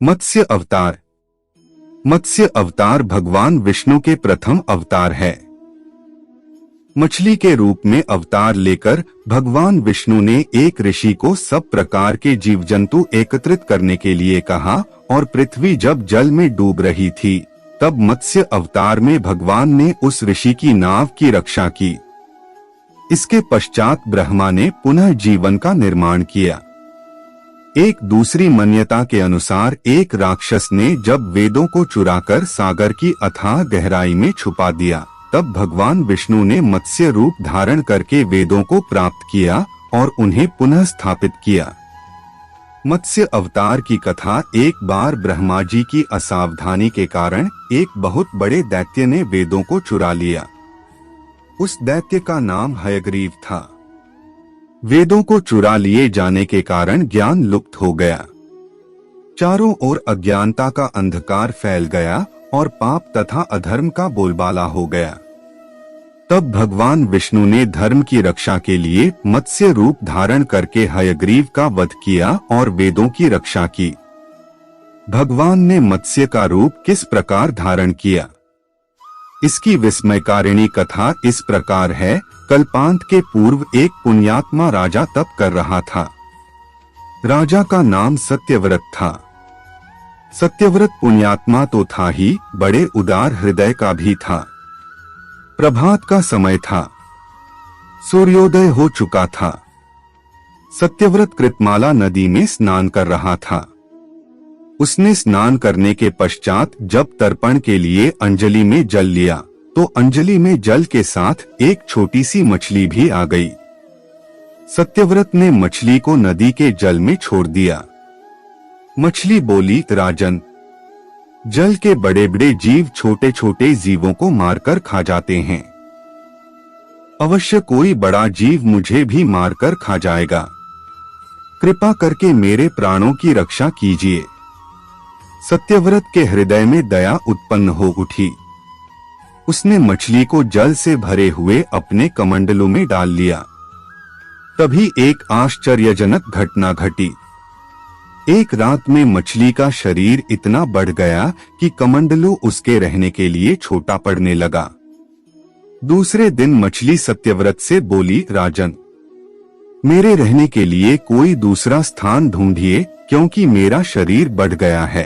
मत्स्य अवतार। मत्स्य अवतार भगवान विष्णु के प्रथम अवतार है। मछली के रूप में अवतार लेकर भगवान विष्णु ने एक ऋषि को सब प्रकार के जीव जंतु एकत्रित करने के लिए कहा और पृथ्वी जब जल में डूब रही थी तब मत्स्य अवतार में भगवान ने उस ऋषि की नाव की रक्षा की। इसके पश्चात ब्रह्मा ने पुनः जीवन का निर्माण किया। एक दूसरी मान्यता के अनुसार एक राक्षस ने जब वेदों को चुराकर सागर की अथाह गहराई में छुपा दिया तब भगवान विष्णु ने मत्स्य रूप धारण करके वेदों को प्राप्त किया और उन्हें पुनः स्थापित किया। मत्स्य अवतार की कथा। एक बार ब्रह्मा जी की असावधानी के कारण एक बहुत बड़े दैत्य ने वेदों को चुरा लिया। उस दैत्य का नाम हयग्रीव था। वेदों को चुरा लिए जाने के कारण ज्ञान लुप्त हो गया। चारों ओर अज्ञानता का अंधकार फैल गया और पाप तथा अधर्म का बोलबाला हो गया। तब भगवान विष्णु ने धर्म की रक्षा के लिए मत्स्य रूप धारण करके हयग्रीव का वध किया और वेदों की रक्षा की। भगवान ने मत्स्य का रूप किस प्रकार धारण किया, इसकी विस्मयकारिणी कथा इस प्रकार है। कल्पांत के पूर्व एक पुण्यात्मा राजा तप कर रहा था। राजा का नाम सत्यव्रत था। सत्यव्रत पुण्यात्मा तो था ही, बड़े उदार हृदय का भी था। प्रभात का समय था, सूर्योदय हो चुका था। सत्यव्रत कृतमाला नदी में स्नान कर रहा था। उसने स्नान करने के पश्चात जब तर्पण के लिए अंजलि में जल लिया तो अंजलि में जल के साथ एक छोटी सी मछली भी आ गई। सत्यव्रत ने मछली को नदी के जल में छोड़ दिया। मछली बोली, राजन, जल के बड़े बड़े जीव छोटे छोटे जीवों को मारकर खा जाते हैं। अवश्य कोई बड़ा जीव मुझे भी मारकर खा जाएगा। कृपा करके मेरे प्राणों की रक्षा कीजिए। सत्यव्रत के हृदय में दया उत्पन्न हो उठी। उसने मछली को जल से भरे हुए अपने कमंडलों में डाल लिया। तभी एक आश्चर्यजनक घटना घटी। एक रात में मछली का शरीर इतना बढ़ गया कि कमंडलू उसके रहने के लिए छोटा पड़ने लगा। दूसरे दिन मछली सत्यव्रत से बोली, राजन, मेरे रहने के लिए कोई दूसरा स्थान ढूंढिए क्योंकि मेरा शरीर बढ़ गया है।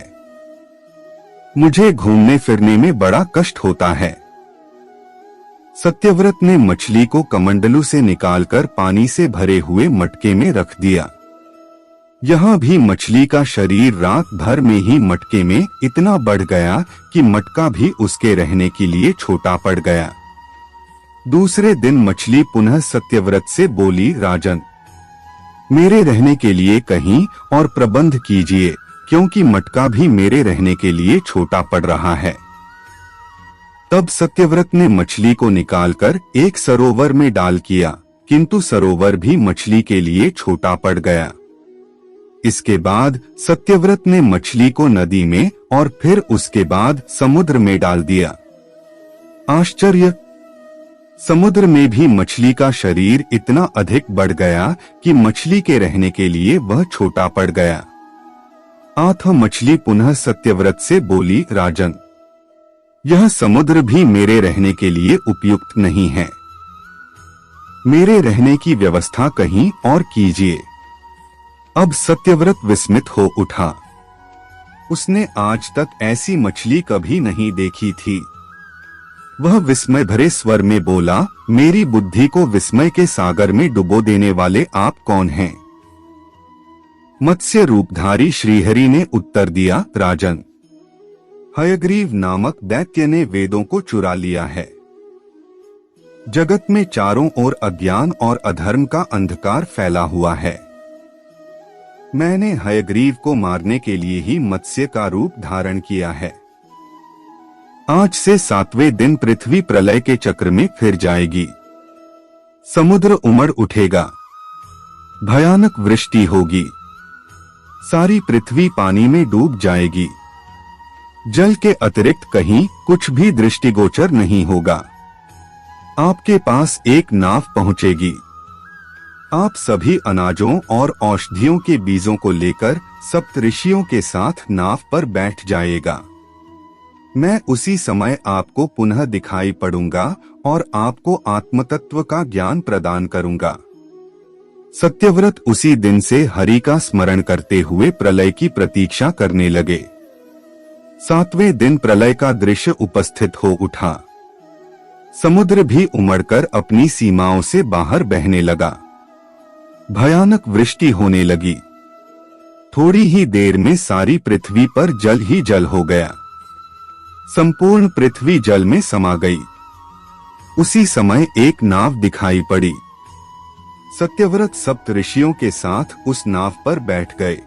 मुझे घूमने फिरने में बड़ा कष्ट होता है। सत्यव्रत ने मछली को कमंडलू से निकालकर पानी से भरे हुए मटके में रख दिया। यहाँ भी मछली का शरीर रात भर में ही मटके में इतना बढ़ गया कि मटका भी उसके रहने के लिए छोटा पड़ गया। दूसरे दिन मछली पुनः सत्यव्रत से बोली, राजन, मेरे रहने के लिए कहीं और प्रबंध कीजिए क्योंकि मटका भी मेरे रहने के लिए छोटा पड़ रहा है। तब सत्यव्रत ने मछली को निकालकर एक सरोवर में डाल किया, किंतु सरोवर भी मछली के लिए छोटा पड़ गया। इसके बाद सत्यव्रत ने मछली को नदी में और फिर उसके बाद समुद्र में डाल दिया। आश्चर्य! समुद्र में भी मछली का शरीर इतना अधिक बढ़ गया कि मछली के रहने के लिए वह छोटा पड़ गया। आठ मछली पुनः सत्यव्रत से बोली, राजन, यह समुद्र भी मेरे रहने के लिए उपयुक्त नहीं है। मेरे रहने की व्यवस्था कहीं और कीजिए। अब सत्यव्रत विस्मित हो उठा। उसने आज तक ऐसी मछली कभी नहीं देखी थी। वह विस्मय भरे स्वर में बोला, मेरी बुद्धि को विस्मय के सागर में डुबो देने वाले आप कौन हैं? मत्स्य रूपधारी श्रीहरि ने उत्तर दिया, राजन, हयग्रीव नामक दैत्य ने वेदों को चुरा लिया है। जगत में चारों ओर अज्ञान और अधर्म का अंधकार फैला हुआ है। मैंने हयग्रीव को मारने के लिए ही मत्स्य का रूप धारण किया है। आज से 7वें दिन पृथ्वी प्रलय के चक्र में फिर जाएगी। समुद्र उमड़ उठेगा, भयानक वृष्टि होगी, सारी पृथ्वी पानी में डूब जाएगी। जल के अतिरिक्त कहीं कुछ भी दृष्टिगोचर नहीं होगा। आपके पास एक नाव पहुंचेगी। आप सभी अनाजों और औषधियों के बीजों को लेकर सप्तऋषियों के साथ नाव पर बैठ जाएगा। मैं उसी समय आपको पुनः दिखाई पड़ूंगा और आपको आत्मतत्व का ज्ञान प्रदान करूंगा। सत्यव्रत उसी दिन से हरि का स्मरण करते हुए प्रलय की प्रतीक्षा करने लगे। 7वें दिन प्रलय का दृश्य उपस्थित हो उठा। समुद्र भी उमड़कर अपनी सीमाओं से बाहर बहने लगा। भयानक वृष्टि होने लगी। थोड़ी ही देर में सारी पृथ्वी पर जल ही जल हो गया। संपूर्ण पृथ्वी जल में समा गई। उसी समय एक नाव दिखाई पड़ी। सत्यव्रत सप्तऋषियों के साथ उस नाव पर बैठ गए।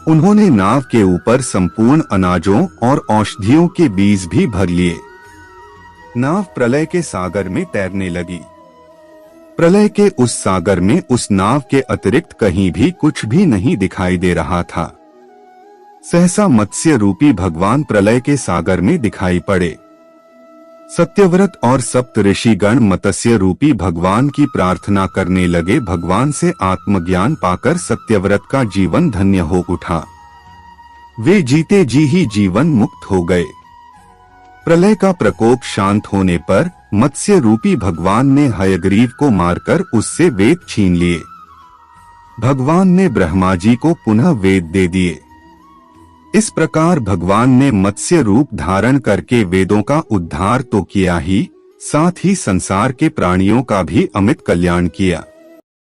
उन्होंने नाव के ऊपर संपूर्ण अनाजों और औषधियों के बीज भी भर लिए। नाव प्रलय के सागर में तैरने लगी। प्रलय के उस सागर में उस नाव के अतिरिक्त कहीं भी कुछ भी नहीं दिखाई दे रहा था। सहसा मत्स्य रूपी भगवान प्रलय के सागर में दिखाई पड़े। सत्यव्रत और सप्तऋषिगण मत्स्य रूपी भगवान की प्रार्थना करने लगे। भगवान से आत्मज्ञान पाकर सत्यव्रत का जीवन धन्य हो उठा। वे जीते जी ही जीवन मुक्त हो गए। प्रलय का प्रकोप शांत होने पर मत्स्य रूपी भगवान ने हयग्रीव को मारकर उससे वेद छीन लिए। भगवान ने ब्रह्मा जी को पुनः वेद दे दिए। इस प्रकार भगवान ने मत्स्य रूप धारण करके वेदों का उद्धार तो किया ही, साथ ही संसार के प्राणियों का भी अमित कल्याण किया।